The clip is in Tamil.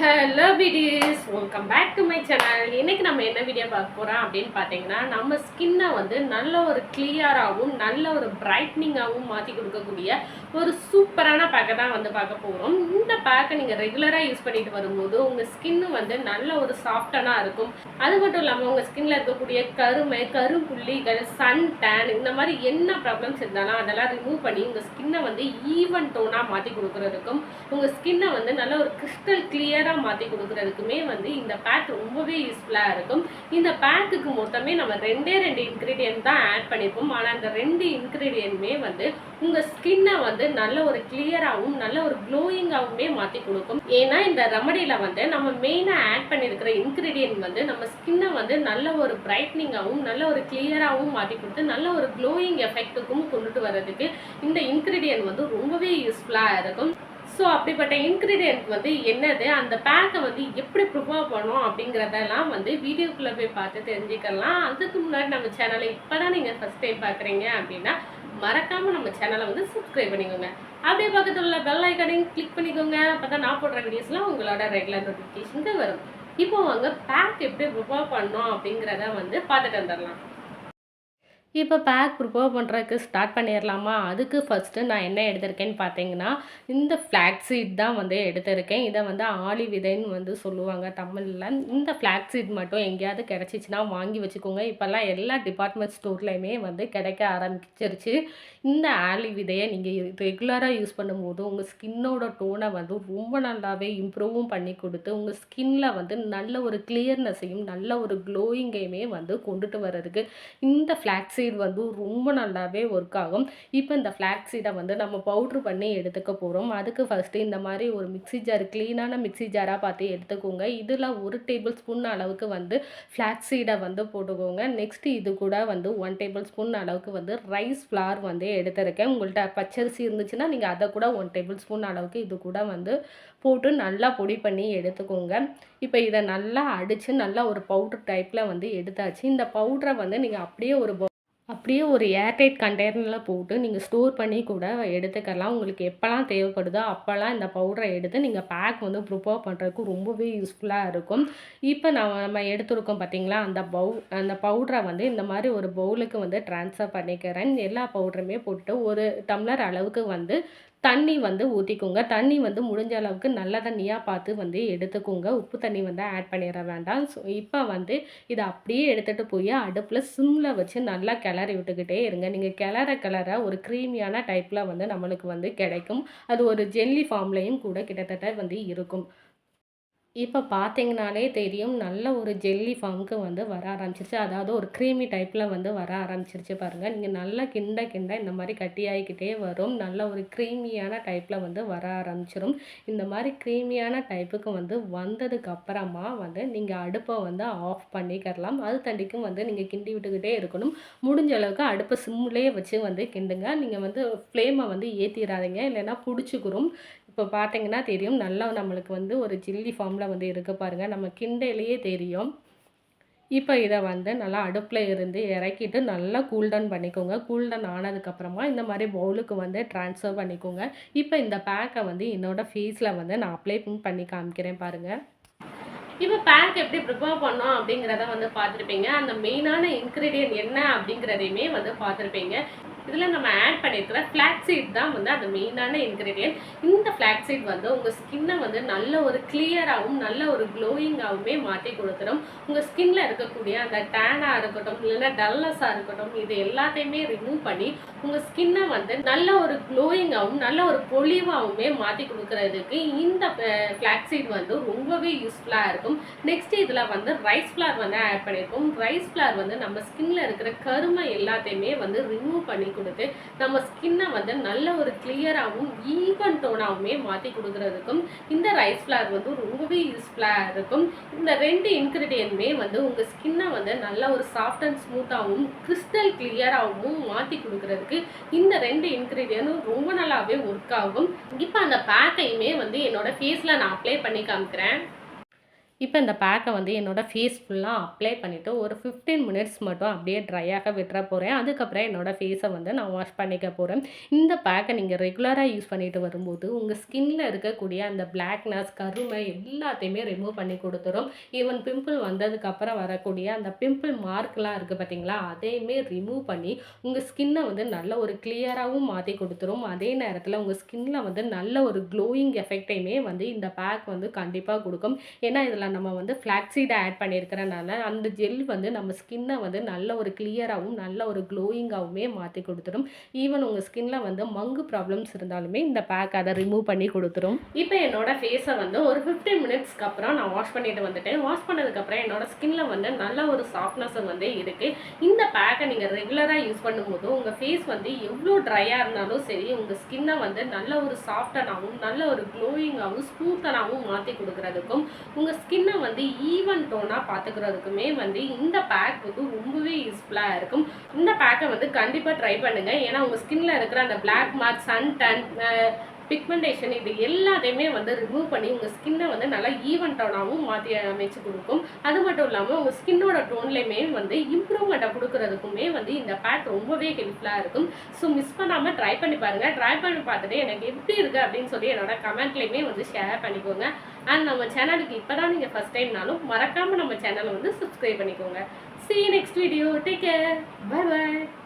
ஹலோ பிடிஸ், welcome back to my channel. இன்னைக்கு நம்ம என்ன வீடியோ பார்க்க போகிறோம் அப்படின்னு பார்த்தீங்கன்னா, நம்ம ஸ்கின்னை வந்து நல்ல ஒரு கிளியராகவும் நல்ல ஒரு பிரைட்னிங்காகவும் மாற்றி கொடுக்கக்கூடிய ஒரு சூப்பரான பேக்கை தான் வந்து பார்க்க போகிறோம். இந்த பேக்கை நீங்கள் ரெகுலராக யூஸ் பண்ணிட்டு வரும்போது உங்கள் ஸ்கின்னு வந்து நல்ல ஒரு சாஃப்டனாக இருக்கும். அது மட்டும் இல்லாமல் உங்கள் ஸ்கின்ல இருக்கக்கூடிய கருமை, கரும்புள்ளிகள், சன் டேன் இந்த மாதிரி என்ன ப்ராப்ளம்ஸ் இருந்தாலும் அதெல்லாம் ரிமூவ் பண்ணி உங்கள் ஸ்கின்னை வந்து ஈவன் டோனாக மாற்றி கொடுக்குறதுக்கும் உங்கள் ஸ்கின்னை வந்து நல்ல ஒரு கிறிஸ்டல் கிளியராக மாற்றி கொடுக்குறதுக்குமே வந்து இந்த பேக் ரொம்பவே யூஸ்ஃபுல்லாக இருக்கும். இந்த பேக்குக்கு மொத்தமே நம்ம ரெண்டு இன்க்ரீடியன்ட் தான் ஆட் பண்ணியிருப்போம். ஆனால் அந்த ரெண்டு இன்க்ரீடியன்ட்மே வந்து உங்கள் ஸ்கின்னை வந்து நல்ல ஒரு கிளியராகவும் நல்ல ஒரு க்ளோயிங்காகவுமே மாற்றி கொடுக்கும். ஏன்னா இந்த ரெமடியில் வந்து நம்ம மெயினாக ஆட் பண்ணியிருக்கிற இன்க்ரீடியன்ட் வந்து நம்ம ஸ்கின்னை வந்து நல்ல ஒரு பிரைட்னிங்காகவும் நல்ல ஒரு கிளியராகவும் மாற்றி கொடுத்து நல்ல ஒரு க்ளோயிங் எஃபெக்ட்டுக்கும் கொண்டுட்டு வர்றதுக்கு இந்த இன்க்ரீடியன்ட் வந்து ரொம்பவே யூஸ்ஃபுல்லாக இருக்கும். ஸோ அப்படிப்பட்ட இன்க்ரீடியன்ட் வந்து என்னது, அந்த பேக்கை வந்து எப்படி ப்ரிப்பேர் பண்ணோம் அப்படிங்கிறதெல்லாம் வந்து வீடியோக்குள்ளே போய் பார்த்து தெரிஞ்சுக்கலாம். அதுக்கு முன்னாடி நம்ம சேனலை இப்போ தான் நீங்கள் ஃபஸ்ட் டைம் பார்க்குறீங்க அப்படின்னா மறக்காமல் நம்ம சேனலை வந்து சப்ஸ்கிரைப் பண்ணிக்கோங்க. அப்படியே பக்கத்தில் உள்ள பெல் ஐக்கானையும் கிளிக் பண்ணிக்கோங்க. அப்போ தான் நான் போடுற வீடியோஸ்லாம் உங்களோட ரெகுலர் நோட்டிஃபிகேஷனுக்கு வரும். இப்போ வாங்க பேக் எப்படி ப்ரிப்பேர் பண்ணோம் அப்படிங்கிறத வந்து பார்த்துட்டு வந்துடலாம். இப்போ பேக் ப்ரிப்பேர் பண்ணுறதுக்கு ஸ்டார்ட் பண்ணிடலாமா? அதுக்கு ஃபஸ்ட்டு நான் என்ன எடுத்திருக்கேன்னு பார்த்தீங்கன்னா, இந்த ஃப்ளாக்ஸ் சீட் தான் வந்து எடுத்திருக்கேன். இதை வந்து ஆளி விதைன்னு வந்து சொல்லுவாங்க தமிழில். இந்த ஃப்ளாக்ஸ் சீட் மட்டும் எங்கேயாவது கிடச்சிச்சின்னா வாங்கி வச்சுக்கோங்க. இப்போல்லாம் எல்லா டிபார்ட்மெண்ட் ஸ்டோர்லேயுமே வந்து கிடைக்க ஆரம்பிச்சிருச்சு. இந்த ஆளி விதையை நீங்கள் ரெகுலராக யூஸ் பண்ணும்போது உங்கள் ஸ்கின்னோட டோனை வந்து ரொம்ப நல்லாவே இம்ப்ரூவும் பண்ணி கொடுத்து உங்கள் ஸ்கின்னில் வந்து நல்ல ஒரு கிளியர்னஸையும் நல்ல ஒரு க்ளோயிங்கையுமே வந்து கொண்டுட்டு வர்றதுக்கு இந்த ஃப்ளாக்ஸ் சீட் வந்து ரொம்ப நல்லாவே ஒர்க் ஆகும். இப்போ இந்த ஃப்ளாக்ஸ் சீடை வந்து நம்ம பவுட்ரு பண்ணி எடுத்துக்க போகிறோம். அதுக்கு ஃபஸ்ட்டு இந்த மாதிரி ஒரு மிக்ஸி ஜார், க்ளீனான மிக்ஸி ஜாராக பார்த்து எடுத்துக்கோங்க. இதில் 1 டேபிள் ஸ்பூன் அளவுக்கு வந்து ஃப்ளாக்ஸ் சீடை வந்து போட்டுக்கோங்க. நெக்ஸ்ட்டு இது கூட வந்து 1 டேபிள் ஸ்பூன் அளவுக்கு வந்து ரைஸ் ஃப்ளார் வந்து எடுத்திருக்கேன். உங்கள்கிட்ட பச்சரிசி இருந்துச்சுன்னா நீங்கள் அதை கூட 1 டேபிள் ஸ்பூன் அளவுக்கு இது கூட வந்து போட்டு நல்லா பொடி பண்ணி எடுத்துக்கோங்க. இப்போ இதை நல்லா அடித்து நல்லா ஒரு பவுட்ரு டைப்பில் வந்து எடுத்தாச்சு. இந்த பவுட்ரை வந்து நீங்கள் அப்படியே ஒரு ஏர்டைட் கண்டெய்னரில் போட்டு நீங்கள் ஸ்டோர் பண்ணி கூட எடுத்துக்கலாம். உங்களுக்கு எப்போல்லாம் தேவைப்படுதோ அப்போல்லாம் இந்த பவுடரை எடுத்து நீங்கள் பேக் வந்து ப்ரிப்பேர் பண்ணுறதுக்கு ரொம்பவே யூஸ்ஃபுல்லாக இருக்கும். இப்போ நம்ம எடுத்துருக்கோம் பார்த்தீங்களா, அந்த பவுடரை வந்து இந்த மாதிரி ஒரு பவுலுக்கு வந்து ட்ரான்ஸ்ஃபர் பண்ணிக்கிறேன். எல்லா பவுடருமே போட்டு ஒரு டம்ளர் அளவுக்கு வந்து தண்ணி வந்து ஊற்றிக்கோங்க. தண்ணி வந்து முடிஞ்ச அளவுக்கு நல்ல தண்ணியாக பார்த்து வந்து எடுத்துக்கோங்க. உப்பு தண்ணி வந்து ஆட் பண்ணிட வேண்டாம். ஸோ இப்போ வந்து இதை அப்படியே எடுத்துகிட்டு போய் அடுப்பில் சிம்மில் வச்சு நல்லா கிளறி விட்டுக்கிட்டே இருங்க. நீங்கள் கிளற ஒரு க்ரீமியான டைப்பில் வந்து நம்மளுக்கு வந்து கிடைக்கும். அது ஒரு ஜெல்லி ஃபார்ம்லேயும் கூட கிட்டத்தட்ட வந்து இருக்கும். இப்போ பார்த்தீங்கனாலே தெரியும், நல்ல ஒரு ஜெல்லி ஃபார்முக்கு வந்து வர ஆரம்பிச்சிருச்சு. அதாவது ஒரு க்ரீமி டைப்பில் வந்து வர ஆரம்பிச்சிருச்சு பாருங்கள். நீங்கள் நல்லா கிண்ட இந்த மாதிரி கட்டியாகிக்கிட்டே வரும். நல்ல ஒரு க்ரீமியான டைப்பில் வந்து வர ஆரம்பிச்சிடும். இந்த மாதிரி க்ரீமியான டைப்புக்கு வந்து வந்ததுக்கு அப்புறமா வந்து நீங்கள் அடுப்பை வந்து ஆஃப் பண்ணிக்கிறலாம். அது தண்டிக்கும் வந்து நீங்கள் கிண்டி விட்டுக்கிட்டே இருக்கணும். முடிஞ்ச அளவுக்கு அடுப்பை சிம்லேயே வச்சு வந்து கிண்டுங்க. நீங்கள் வந்து ஃப்ளேமை வந்து ஏற்றிடாதீங்க, இல்லைன்னா பிடிச்சிக்கிறோம். இப்போ பார்த்தீங்கன்னா தெரியும், நல்லா நம்மளுக்கு வந்து ஒரு ஜெல்லி ஃபார்மில் வந்து இருக்க பாருங்கள். நம்ம கிண்டையிலேயே தெரியும். இப்போ இதை வந்து நல்லா அடுப்பில் இருந்து இறக்கிட்டு நல்லா கூல்டவுன் பண்ணிக்கோங்க. கூல்டவுன் ஆனதுக்கப்புறமா இந்த மாதிரி பவுலுக்கு வந்து ட்ரான்ஸ்ஃபர் பண்ணிக்கோங்க. இப்போ இந்த பேக்கை வந்து என்னோடய ஃபேஸில் வந்து நான் அப்ளை பண்ணி காமிக்கிறேன் பாருங்கள். இப்போ பேக் எப்படி ப்ரிப்பேர் பண்ணோம் அப்படிங்கிறத வந்து பார்த்துருப்பீங்க. அந்த மெயினான இன்க்ரீடியன்ட் என்ன அப்படிங்கிறதையுமே வந்து பார்த்துருப்பீங்க. இதில் நம்ம ஆட் பண்ணியிருக்கிற ஃப்ளாக்ஸ் சீட் தான் வந்து அந்த மெயினான இன்க்ரீடியன்ட். இந்த ஃப்ளாக்ஸ் சீட் வந்து உங்கள் ஸ்கின்னை வந்து நல்ல ஒரு கிளியராகவும் நல்ல ஒரு க்ளோயிங்காகவுமே மாற்றி கொடுத்துடும். உங்கள் ஸ்கின்னில் இருக்கக்கூடிய அந்த டேனாக இருக்கட்டும், இல்லைன்னா டல்னஸாக இருக்கட்டும், இது எல்லாத்தையுமே ரிமூவ் பண்ணி உங்கள் ஸ்கின்னை வந்து நல்ல ஒரு க்ளோயிங்காகவும் நல்ல ஒரு பொலிவாகவுமே மாற்றி கொடுக்குறதுக்கு இந்த ஃப்ளாக்ஸ் சீட் வந்து ரொம்பவே யூஸ்ஃபுல்லாக இருக்கும். நெக்ஸ்ட் இதில் வந்து ரைஸ் ஃப்ளார் வந்து ஆட் பண்ணியிருக்கோம். ரைஸ் ஃப்ளார் வந்து நம்ம ஸ்கின்னில் இருக்கிற கருமை எல்லாத்தையுமே வந்து ரிமூவ் பண்ணி கொடுத்து நம்ம ஸ்கின்னை வந்து நல்ல ஒரு கிளியராகவும் ஈவன் டோனாகவுமே மாற்றி கொடுக்குறதுக்கும் இந்த ரைஸ் ஃப்ளார் வந்து ரொம்பவே யூஸ்ஃபுல்லாக இருக்கும். இந்த ரெண்டு இன்க்ரீடியன்ட்மே வந்து உங்கள் ஸ்கின்னை வந்து நல்ல ஒரு சாஃப்ட் அண்ட் ஸ்மூத்தாகவும் கிறிஸ்டல் கிளியராகவும் மாற்றி கொடுக்குறதுக்கு இந்த ரெண்டு இன்க்ரீடியன்ட்டும் ரொம்ப நல்லாவே ஒர்க் ஆகும். இப்போ அந்த பேக்கையுமே வந்து என்னோட ஃபேஸில் நான் அப்ளை பண்ணி காமிக்கிறேன். இப்போ இந்த பேக்கை வந்து என்னோட ஃபேஸ் ஃபுல்லாக அப்ளை பண்ணிவிட்டு ஒரு 15 மினிட்ஸ் மட்டும் அப்படியே ட்ரையாக விட்டுற போகிறேன். அதுக்கப்புறம் என்னோட ஃபேஸை வந்து நான் வாஷ் பண்ணிக்க போகிறேன். இந்த பேக்கை நீங்கள் ரெகுலராக யூஸ் பண்ணிட்டு வரும்போது உங்கள் ஸ்கின்ல இருக்கக்கூடிய அந்த பிளாக்னஸ், கருமை எல்லாத்தையுமே ரிமூவ் பண்ணி கொடுத்துரும். ஈவன் பிம்பிள் வந்ததுக்கப்புறம் வரக்கூடிய அந்த பிம்பிள் மார்க்லாம் இருக்குது பார்த்தீங்களா, அதையுமே ரிமூவ் பண்ணி உங்கள் ஸ்கின்னை வந்து நல்ல ஒரு கிளியராகவும் மாற்றி கொடுத்துரும். அதே நேரத்தில் உங்கள் ஸ்கின்ல வந்து நல்ல ஒரு க்ளோயிங் எஃபெக்டையுமே வந்து இந்த பேக் வந்து கண்டிப்பாக கொடுக்கும். ஏன்னா இதில் நம்ம வந்து ஃப்ளாக்ஸீடை ஆட் பண்ணியிருக்கிறனால அந்த ஜெல் வந்து நம்ம ஸ்கின்னை வந்து நல்ல ஒரு கிளியராகவும் நல்ல ஒரு க்ளோயிங்காகவுமே மாற்றி கொடுத்துரும். ஈவன் உங்கள் ஸ்கின்ல வந்து மங்கு ப்ராப்ளம்ஸ் இருந்தாலுமே இந்த பேக் அதை ரிமூவ் பண்ணி கொடுத்துரும். இப்போ என்னோட ஃபேஸை வந்து ஒரு 15 மினிட்ஸ்க்கு அப்புறம் நான் வாஷ் பண்ணிட்டு வந்துட்டேன். வாஷ் பண்ணதுக்கப்புறம் என்னோட ஸ்கின்ல வந்து நல்ல ஒரு சாஃப்ட்னஸ் வந்து இருக்குது. இந்த பேக்கை நீங்கள் ரெகுலராக யூஸ் பண்ணும்போது உங்கள் ஃபேஸ் வந்து எவ்வளோ ட்ரையாக இருந்தாலும் சரி உங்கள் ஸ்கின்னை வந்து நல்ல ஒரு சாஃப்டனாகவும் நல்ல ஒரு க்ளோயிங்காகவும் ஸ்மூத்தனாகவும் மாற்றி கொடுக்குறதுக்கும் உங்கள் ஸ்கின்னை வந்து ஈவன் டோனாக பார்த்துக்கிறதுக்குமே வந்து இந்த பேக் வந்து ரொம்பவே யூஸ்ஃபுல்லாக இருக்கும். இந்த பேக்கை வந்து கண்டிப்பாக ட்ரை பண்ணுங்கள். ஏன்னா உங்கள் ஸ்கின்ல இருக்கிற அந்த black mark, sun tan, pigmentation இது எல்லாத்தையுமே வந்து ரிமூவ் பண்ணி உங்கள் ஸ்கின்னை வந்து நல்லா ஈவன் டோனாகவும் மாற்றி அமைச்சு கொடுக்கும். அது மட்டும் இல்லாமல் உங்கள் ஸ்கின்னோட டோன்லேயுமே வந்து இம்ப்ரூவ்மெண்ட்டை கொடுக்கறதுக்குமே வந்து இந்த பேக் ரொம்பவே ஹெல்ப்ஃபுல்லாக இருக்கும். ஸோ மிஸ் பண்ணாமல் ட்ரை பண்ணி பாருங்கள். ட்ரை பண்ணி பார்த்துட்டு எனக்கு எப்படி இருக்குது அப்படின்னு சொல்லி என்னோட கமெண்ட்லேயுமே வந்து ஷேர் பண்ணிக்கோங்க. அண்ட் நம்ம சேனலுக்கு இப்போ தான் நீங்கள் ஃபஸ்ட் டைம்னாலும் மறக்காமல் நம்ம சேனலை வந்து சப்ஸ்கிரைப் பண்ணிக்கோங்க. See you next video. Take care. Bye bye.